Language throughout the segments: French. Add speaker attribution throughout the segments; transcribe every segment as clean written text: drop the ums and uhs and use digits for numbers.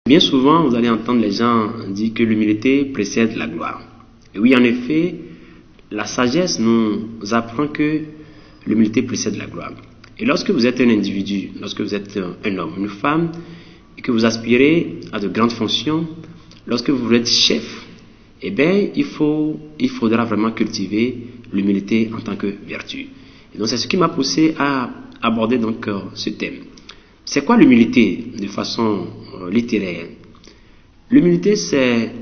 Speaker 1: Bien souvent, vous allez entendre les gens dire que l'humilité précède la gloire. Et oui, en effet, la sagesse nous apprend que l'humilité précède la gloire. Et lorsque vous êtes un individu, lorsque vous êtes un homme, une femme, et que vous aspirez à de grandes fonctions, lorsque vous êtes chef, eh bien, il faudra vraiment cultiver l'humilité en tant que vertu. Et donc, c'est ce qui m'a poussé à aborder donc ce thème. C'est quoi l'humilité de façon littéraire? L'humilité, c'est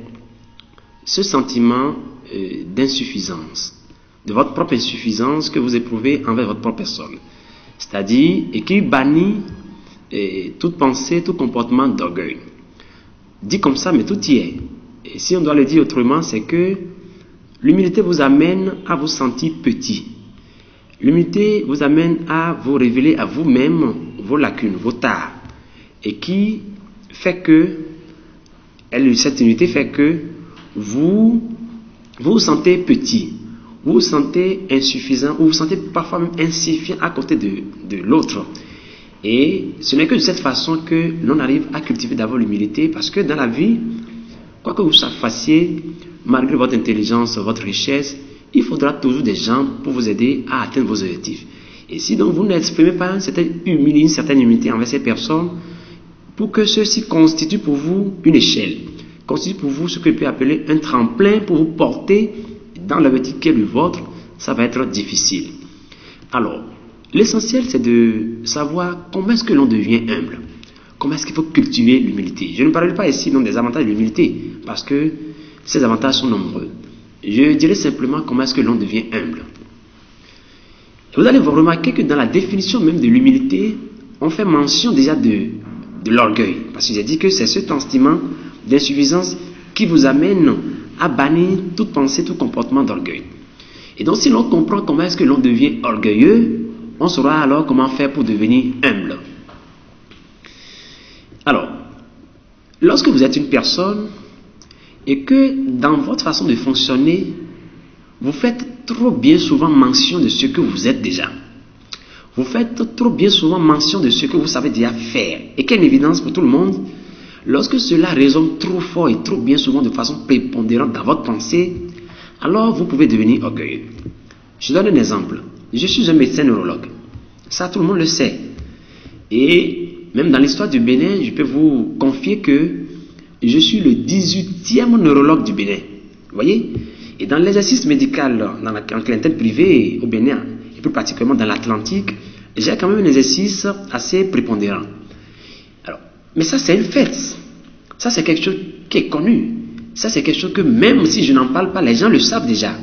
Speaker 1: ce sentiment d'insuffisance, de votre propre insuffisance que vous éprouvez envers votre propre personne. C'est-à-dire, et qui bannit toute pensée, tout comportement d'orgueil. Dit comme ça, mais tout y est. Et si on doit le dire autrement, c'est que l'humilité vous amène à vous sentir petit. L'humilité vous amène à vous révéler à vous-même vos lacunes, vos tares. Et qui fait que, cette humilité fait que vous vous sentez petit, vous vous sentez insuffisant, vous vous sentez parfois même insignifiant à côté de l'autre. Et ce n'est que de cette façon que l'on arrive à cultiver d'abord l'humilité, parce que dans la vie, quoi que vous fassiez, malgré votre intelligence, votre richesse, il faudra toujours des gens pour vous aider à atteindre vos objectifs. Et si donc vous n'exprimez pas une certaine humilité envers ces personnes, pour que ceux-ci constituent pour vous une échelle, constituent pour vous ce que je peux appeler un tremplin pour vous porter dans l'objectif qui est le vôtre, ça va être difficile. Alors, l'essentiel c'est de savoir comment est-ce que l'on devient humble. Comment est-ce qu'il faut cultiver l'humilité. Je ne parle pas ici des avantages de l'humilité, parce que ces avantages sont nombreux. Je dirais simplement comment est-ce que l'on devient humble. Vous allez vous remarquer que dans la définition même de l'humilité, on fait mention déjà de l'orgueil. Parce que j'ai dit que c'est ce sentiment d'insuffisance qui vous amène à bannir toute pensée, tout comportement d'orgueil. Et donc si l'on comprend comment est-ce que l'on devient orgueilleux, on saura alors comment faire pour devenir humble. Alors, lorsque vous êtes une personne et que dans votre façon de fonctionner, vous faites trop bien souvent mention de ce que vous êtes déjà. Vous faites trop bien souvent mention de ce que vous savez déjà faire. Et quelle évidence pour tout le monde, lorsque cela résonne trop fort et trop bien souvent de façon prépondérante dans votre pensée, alors vous pouvez devenir orgueilleux. Je donne un exemple. Je suis un médecin neurologue. Ça, tout le monde le sait. Et même dans l'histoire du Bénin, je peux vous confier que je suis le 18e neurologue du Bénin. Vous voyez? Et dans l'exercice médical, dans la clientèle privée au Bénin, et plus particulièrement dans l'Atlantique, j'ai quand même un exercice assez prépondérant. Alors, mais ça, c'est une fête. Ça, c'est quelque chose qui est connu. Ça, c'est quelque chose que même si je n'en parle pas, les gens le savent déjà.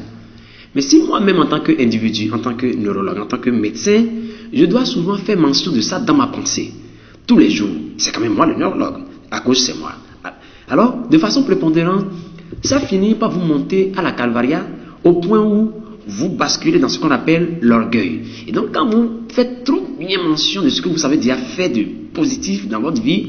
Speaker 1: Mais si moi-même, en tant qu'individu, en tant que neurologue, en tant que médecin, je dois souvent faire mention de ça dans ma pensée. Tous les jours. C'est quand même moi le neurologue. À gauche, c'est moi. Alors, de façon prépondérante, ça finit par vous monter à la calvaria au point où vous basculez dans ce qu'on appelle l'orgueil. Et donc, quand vous faites trop bien mention de ce que vous savez déjà fait de positif dans votre vie,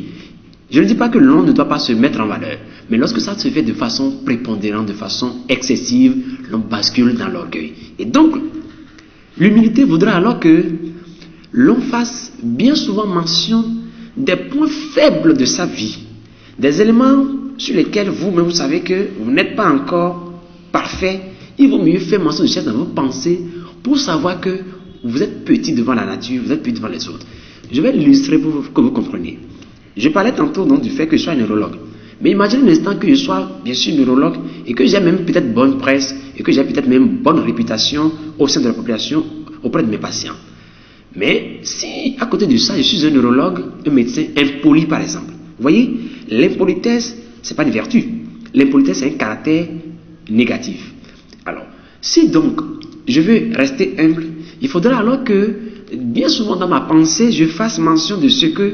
Speaker 1: je ne dis pas que l'on ne doit pas se mettre en valeur, mais lorsque ça se fait de façon prépondérante, de façon excessive, l'on bascule dans l'orgueil. Et donc, l'humilité voudra alors que l'on fasse bien souvent mention des points faibles de sa vie, des éléments sur lesquels vous-même vous savez que vous n'êtes pas encore parfait. Il vaut mieux faire mention de choses dans vos pensées pour savoir que vous êtes petit devant la nature, vous êtes petit devant les autres. Je vais l'illustrer pour que vous compreniez. Je parlais tantôt donc du fait que je sois neurologue. Mais imaginez un instant que je sois bien sûr neurologue et que j'ai même peut-être bonne presse et que j'ai peut-être même bonne réputation au sein de la population auprès de mes patients. Mais si à côté de ça, je suis un neurologue, un médecin impoli par exemple. Vous voyez, l'impolitesse, ce n'est pas une vertu. L'impolitesse, c'est un caractère négatif. Alors, si donc je veux rester humble, il faudra alors que, bien souvent dans ma pensée, je fasse mention de ce que,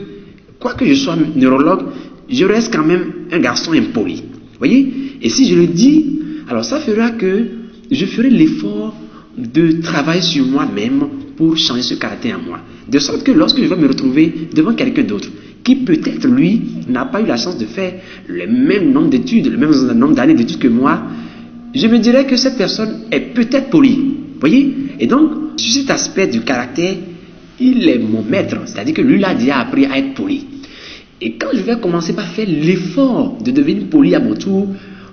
Speaker 1: quoique je sois neurologue, je reste quand même un garçon impoli. Vous voyez? Et si je le dis, alors ça fera que je ferai l'effort de travailler sur moi-même pour changer ce caractère en moi. De sorte que lorsque je vais me retrouver devant quelqu'un d'autre, qui peut-être lui n'a pas eu la chance de faire le même nombre d'études, le même nombre d'années d'études que moi, je me dirais que cette personne est peut-être polie. Vous voyez? Et donc, sur cet aspect du caractère, il est mon maître. C'est-à-dire que lui, il a déjà appris à être poli. Et quand je vais commencer par faire l'effort de devenir poli à mon tour,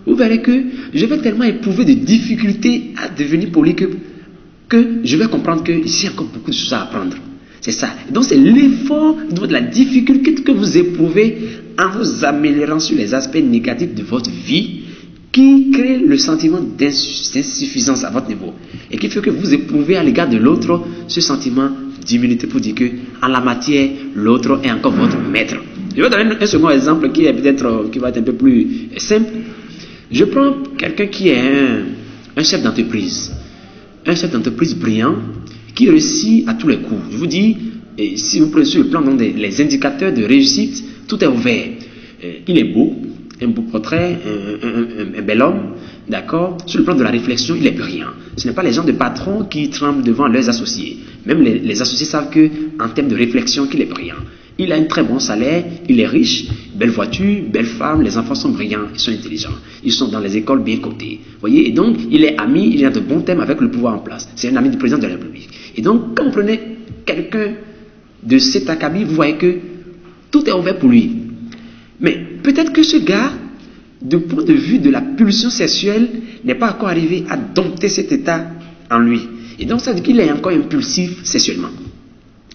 Speaker 1: vous verrez que je vais tellement éprouver de difficultés à devenir poli que je vais comprendre qu'il y a encore beaucoup de choses à apprendre. C'est ça. Donc c'est l'effort de la difficulté que vous éprouvez en vous améliorant sur les aspects négatifs de votre vie qui crée le sentiment d'insuffisance à votre niveau et qui fait que vous éprouvez à l'égard de l'autre ce sentiment d'humilité pour dire que en la matière, l'autre est encore votre maître. Je vais donner un second exemple qui va être un peu plus simple. Je prends quelqu'un qui est un chef d'entreprise brillant qui réussit à tous les coups. Je vous dis, si vous prenez sur le plan des indicateurs de réussite, tout est ouvert. Il est beau, un beau portrait, un bel homme, d'accord. Sur le plan de la réflexion, il est brillant. Ce n'est pas les gens de patron qui tremblent devant leurs associés. Même les associés savent que, en termes de réflexion, qu'il est brillant. Il a un très bon salaire, il est riche, belle voiture, belle femme, les enfants sont brillants, ils sont intelligents, ils sont dans les écoles bien cotées. Voyez, et donc il est ami, il a de bons thèmes avec le pouvoir en place. C'est un ami du président de la République. Et donc, quand vous prenez quelqu'un de cet acabit, vous voyez que tout est ouvert pour lui. Mais peut-être que ce gars, du point de vue de la pulsion sexuelle, n'est pas encore arrivé à dompter cet état en lui. Et donc ça veut dire qu'il est encore impulsif sexuellement.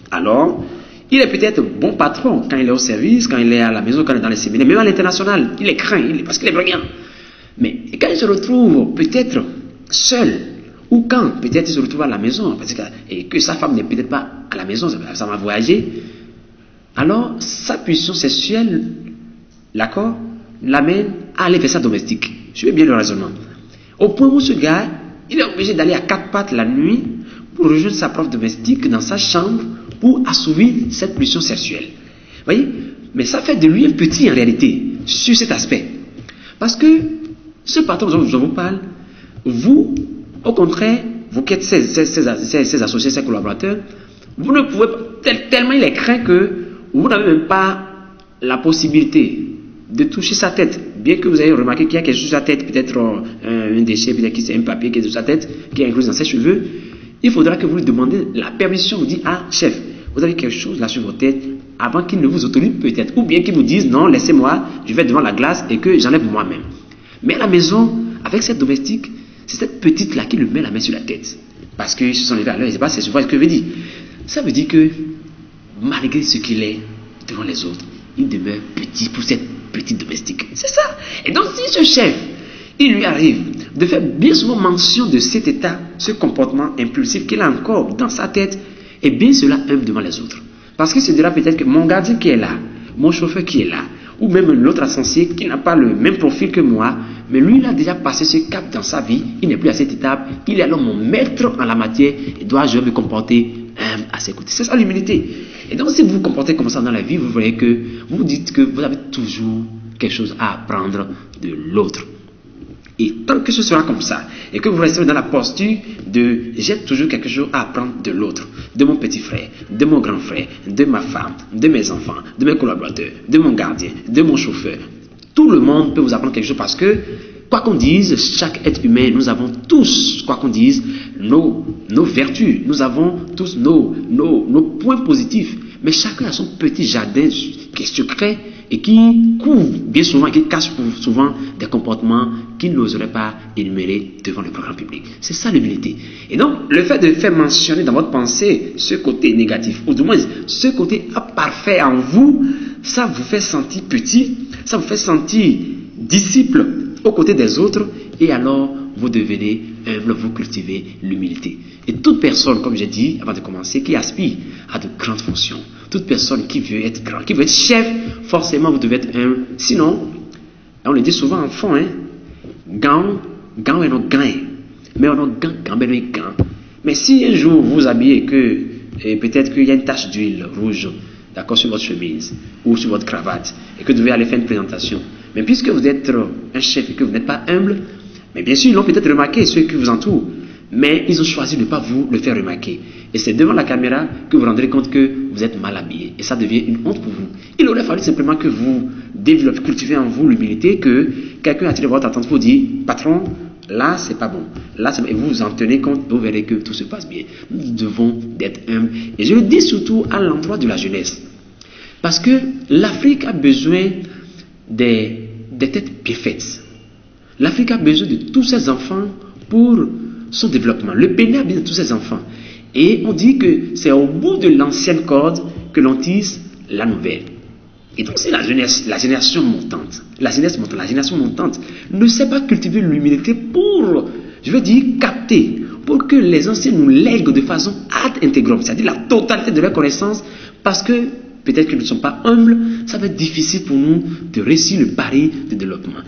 Speaker 1: Alors, il est peut-être bon patron quand il est au service, quand il est à la maison, quand il est dans les séminaires, même à l'international, il est craint, parce qu'il est brillant. Mais quand il se retrouve peut-être seul, ou quand peut-être il se retrouve à la maison, et que sa femme n'est peut-être pas à la maison, ça va voyager, alors sa pulsion sexuelle, d'accord, l'amène à aller vers sa domestique. Suivez bien le raisonnement. Au point où ce gars, il est obligé d'aller à quatre pattes la nuit pour rejoindre sa propre domestique dans sa chambre pour assouvir cette pulsion sexuelle. Voyez? Mais ça fait de lui un petit en réalité sur cet aspect. Parce que ce patron dont je vous parle, vous, au contraire, vous qui êtes ses associés, ses collaborateurs, vous ne pouvez pas, tellement il est craint que vous n'avez même pas la possibilité de toucher sa tête. Bien que vous ayez remarqué qu'il y a quelque chose sur sa tête, peut-être un déchet, peut-être que c'est un papier qui est sur sa tête, qui est inclus dans ses cheveux, il faudra que vous lui demandez la permission. Vous dites, ah chef, vous avez quelque chose là sur votre tête, avant qu'il ne vous autorise peut-être, ou bien qu'il vous dise, non, laissez-moi, je vais devant la glace et que j'enlève moi-même. Mais à la maison, avec cette domestique, c'est cette petite-là qui lui met la main sur la tête. Parce qu'ils se sont levés à l'heure, je ne sais pas si c'est ce que je veux dire. Ça veut dire que, malgré ce qu'il est devant les autres, il demeure petit pour cette petite domestique. C'est ça. Et donc, si ce chef, il lui arrive de faire bien souvent mention de cet état, ce comportement impulsif qu'il a encore dans sa tête, et bien cela humble devant les autres. Parce qu'il se dira peut-être que mon gardien qui est là, mon chauffeur qui est là, ou même l'autre associé qui n'a pas le même profil que moi, mais lui, il a déjà passé ce cap dans sa vie, il n'est plus à cette étape, il est alors mon maître en la matière, et dois-je me comporter à ses côtés. C'est ça l'humilité. Et donc, si vous vous comportez comme ça dans la vie, vous voyez que vous dites que vous avez toujours quelque chose à apprendre de l'autre. Et tant que ce sera comme ça, et que vous resterez dans la posture de j'ai toujours quelque chose à apprendre de l'autre, de mon petit frère, de mon grand frère, de ma femme, de mes enfants, de mes collaborateurs, de mon gardien, de mon chauffeur. Tout le monde peut vous apprendre quelque chose parce que, quoi qu'on dise, chaque être humain, nous avons tous, quoi qu'on dise, nos vertus, nous avons tous nos points positifs. Mais chacun a son petit jardin qui est secret et qui couvre bien souvent, qui cache souvent des comportements qu'il n'oserait pas énumérer devant le grand public. C'est ça l'humilité. Et donc, le fait de faire mentionner dans votre pensée ce côté négatif, ou du moins ce côté imparfait en vous, ça vous fait sentir petit, ça vous fait sentir disciple aux côtés des autres, et alors vous devenez humble, vous cultivez l'humilité. Et toute personne, comme j'ai dit avant de commencer, qui aspire à de grandes fonctions, toute personne qui veut être grand, qui veut être chef, forcément vous devez être humble. Sinon, on le dit souvent en fond, gant est notre gain, mais on a gant, mais si un jour vous habillez et peut-être qu'il y a une tache d'huile rouge, d'accord, sur votre chemise ou sur votre cravate, et que vous devez aller faire une présentation, mais puisque vous êtes un chef et que vous n'êtes pas humble, mais bien sûr, ils l'ont peut-être remarqué, ceux qui vous entourent, mais ils ont choisi de ne pas vous le faire remarquer. Et c'est devant la caméra que vous vous rendrez compte que vous êtes mal habillé. Et ça devient une honte pour vous. Il aurait fallu simplement que vous développez, cultivez en vous l'humilité, que quelqu'un attire votre attention pour dire, patron, là c'est pas bon. Là, et vous vous en tenez compte, vous verrez que tout se passe bien. Nous devons être humbles. Et je le dis surtout à l'endroit de la jeunesse. Parce que l'Afrique a besoin des têtes bien faites. L'Afrique a besoin de tous ses enfants pour son développement. Le Bénin a besoin de tous ses enfants. Et on dit que c'est au bout de l'ancienne corde que l'on tisse la nouvelle. Et donc c'est la génération montante. La génération montante ne sait pas cultiver l'humilité pour, je veux dire, capter, pour que les anciens nous lèguent de façon ad integrum, c'est-à-dire la totalité de leur connaissance, parce que peut-être qu'ils ne sont pas humbles, ça va être difficile pour nous de réussir le pari de développement.